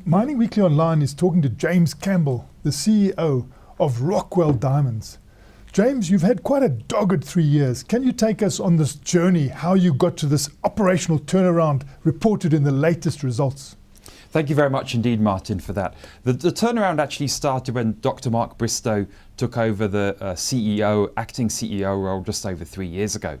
Mining Weekly Online is talking to James Campbell, the CEO of Rockwell Diamonds. James, you've had quite a dogged 3 years. Can you take us on this journey, how you got to this operational turnaround reported in the latest results? Thank you very much indeed, Martin, for that. The turnaround actually started when Dr. Mark Bristow took over the acting CEO role just over 3 years ago.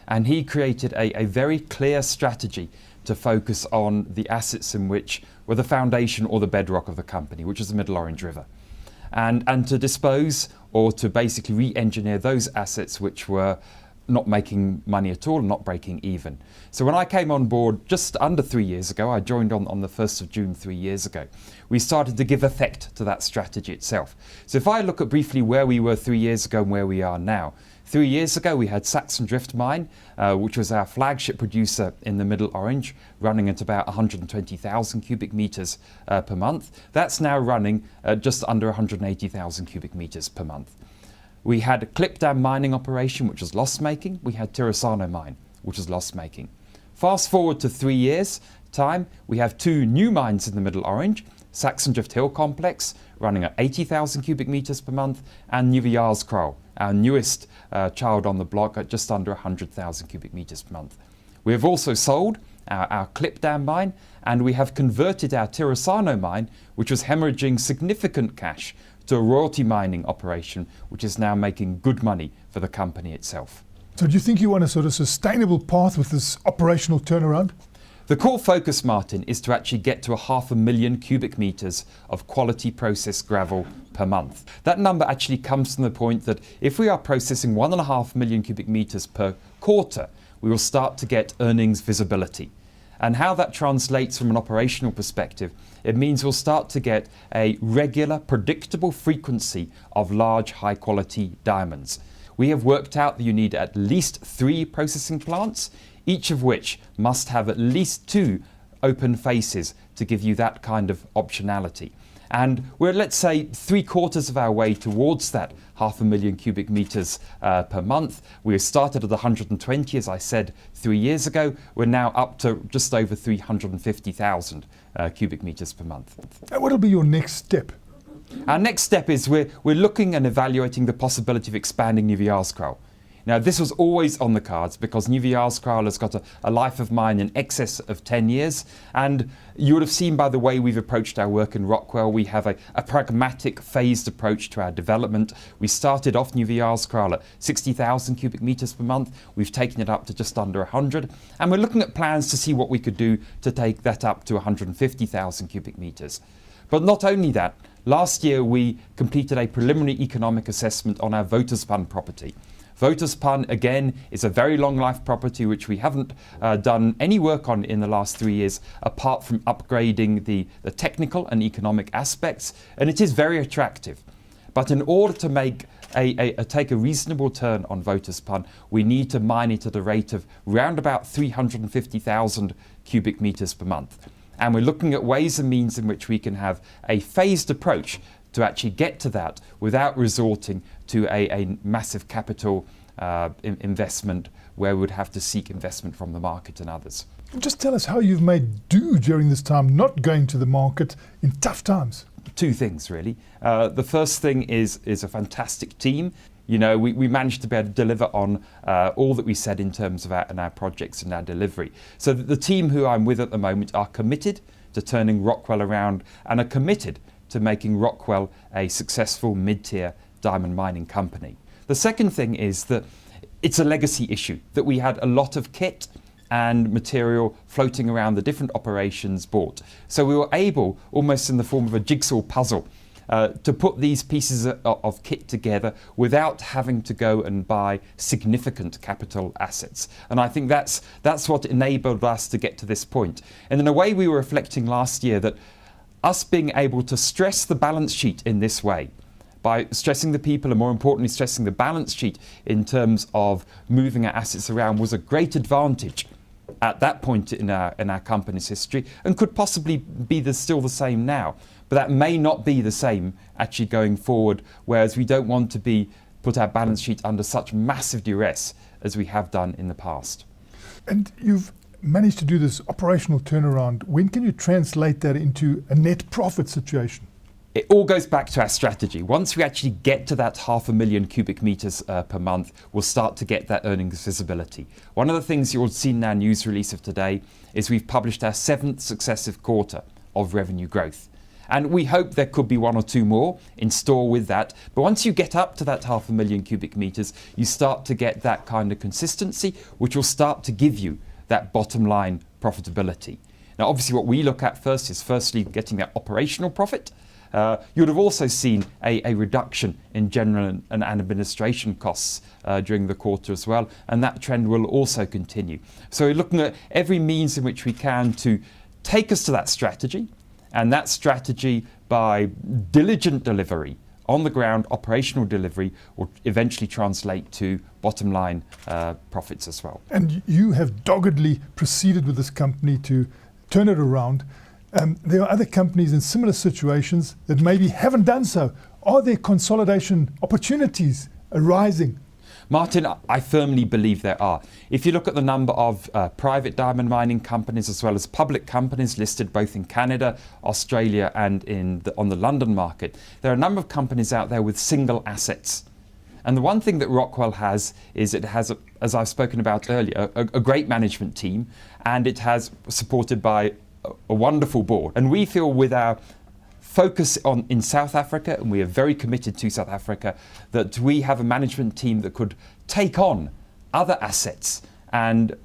And he created a very clear strategy to focus on the assets in which were the foundation or the bedrock of the company, which is the Middle Orange River. And to dispose or to basically re-engineer those assets which were not making money at all and not breaking even. So when I came on board just under 3 years ago, I joined on the 1st of June 3 years ago, we started to give effect to that strategy itself. So if I look at briefly where we were 3 years ago and where we are now, 3 years ago we had Saxon Drift Mine, which was our flagship producer in the Middle Orange, running at about 120,000 cubic metres per month. That's now running just under 180,000 cubic metres per month. We had a Clip Dam mining operation, which was loss-making. We had Tirasano mine, which was loss-making. Fast forward to 3 years' time, we have two new mines in the Middle Orange, Saxon Drift Hill Complex, running at 80,000 cubic metres per month, and Nieuwe our newest child on the block, at just under 100,000 cubic metres per month. We have also sold our Clip Dam mine, and we have converted our Tirasano mine, which was hemorrhaging significant cash, to a royalty mining operation, which is now making good money for the company itself. So do you think you want a sort of sustainable path with this operational turnaround? The core focus, Martin, is to actually get to 500,000 cubic metres of quality processed gravel per month. That number actually comes from the point that if we are processing 1.5 million cubic metres per quarter, we will start to get earnings visibility. And how that translates from an operational perspective, it means we'll start to get a regular, predictable frequency of large, high-quality diamonds. We have worked out that you need at least 3 processing plants, each of which must have at least 2 open faces to give you that kind of optionality. And we're, let's say, 3/4 of our way towards that 500,000 cubic metres per month. We started at 120, as I said, 3 years ago. We're now up to just over 350,000 cubic metres per month. And what'll be your next step? Our next step is we're looking and evaluating the possibility of expanding Nieuwe. Now, this was always on the cards because Nieuwe has got a life of mine in excess of 10 years. And you would have seen by the way we've approached our work in Rockwell, we have a pragmatic, phased approach to our development. We started off Nieuwe at 60,000 cubic metres per month. We've taken it up to just under 100. And we're looking at plans to see what we could do to take that up to 150,000 cubic metres. But not only that, last year we completed a preliminary economic assessment on our Voterspan property. Voterspan, again, is a very long life property which we haven't done any work on in the last 3 years, apart from upgrading the technical and economic aspects, and it is very attractive. But in order to make take a reasonable turn on Voterspan, we need to mine it at a rate of round about 350,000 cubic metres per month. And we're looking at ways and means in which we can have a phased approach to actually get to that without resorting to a massive capital investment where we would have to seek investment from the market and others. Just tell us how you've made do during this time, not going to the market in tough times. 2 things really. The first thing is a fantastic team. You know, we managed to be able to deliver on all that we said in terms of our projects and our delivery. So that the team who I'm with at the moment are committed to turning Rockwell around and are committed to making Rockwell a successful mid-tier diamond mining company. The second thing is that it's a legacy issue, that we had a lot of kit and material floating around the different operations bought. So we were able, almost in the form of a jigsaw puzzle, to put these pieces of kit together without having to go and buy significant capital assets. And I think that's what enabled us to get to this point. And in a way we were reflecting last year that us being able to stress the balance sheet in this way, by stressing the people and more importantly stressing the balance sheet in terms of moving our assets around, was a great advantage at that point in our company's history, and could possibly be still the same now. But that may not be the same actually going forward, whereas we don't want to put our balance sheet under such massive duress as we have done in the past. And you've managed to do this operational turnaround, when can you translate that into a net profit situation? It all goes back to our strategy. Once we actually get to that 500,000 cubic meters per month, we'll start to get that earnings visibility. One of the things you'll see in our news release of today is we've published our 7th successive quarter of revenue growth. And we hope there could be 1 or 2 more in store with that. But once you get up to that 500,000 cubic meters, you start to get that kind of consistency, which will start to give you that bottom line profitability. Now, obviously, what we look at first is firstly getting that operational profit. You would have also seen a reduction in general and administration costs during the quarter as well, and that trend will also continue. So we're looking at every means in which we can to take us to that strategy, and that strategy by diligent delivery, on the ground operational delivery, will eventually translate to bottom line profits as well. And you have doggedly proceeded with this company to turn it around. There are other companies in similar situations that maybe haven't done so. Are there consolidation opportunities arising? Martin, I firmly believe there are. If you look at the number of private diamond mining companies as well as public companies listed both in Canada, Australia and on the London market, there are a number of companies out there with single assets. And the one thing that Rockwell has is it has, as I've spoken about earlier, a great management team, and it has supported by a wonderful board. And we feel with our focus in South Africa, and we are very committed to South Africa, that we have a management team that could take on other assets and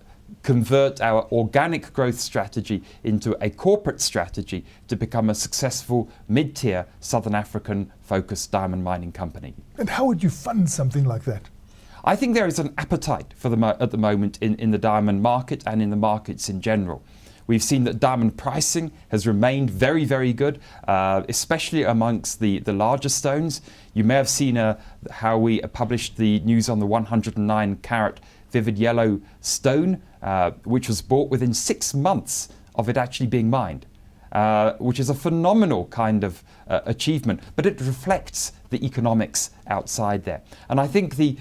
convert our organic growth strategy into a corporate strategy to become a successful mid-tier Southern African focused diamond mining company. And how would you fund something like that? I think there is an appetite for at the moment in the diamond market and in the markets in general. We've seen that diamond pricing has remained very, very good, especially amongst the larger stones. You may have seen how we published the news on the 109 carat vivid yellow stone, which was bought within 6 months of it actually being mined, which is a phenomenal kind of achievement, but it reflects the economics outside there. And I think the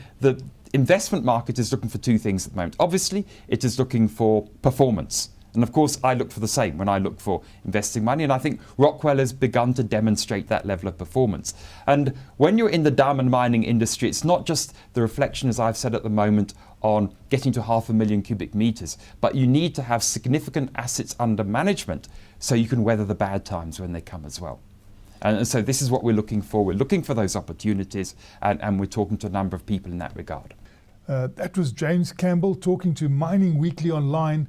investment market is looking for 2 things at the moment. Obviously, it is looking for performance. And of course, I look for the same when I look for investing money. And I think Rockwell has begun to demonstrate that level of performance. And when you're in the diamond mining industry, it's not just the reflection, as I've said at the moment, on getting to 500,000 cubic meters, but you need to have significant assets under management so you can weather the bad times when they come as well. And so this is what we're looking for. We're looking for those opportunities, and we're talking to a number of people in that regard. That was James Campbell talking to Mining Weekly Online.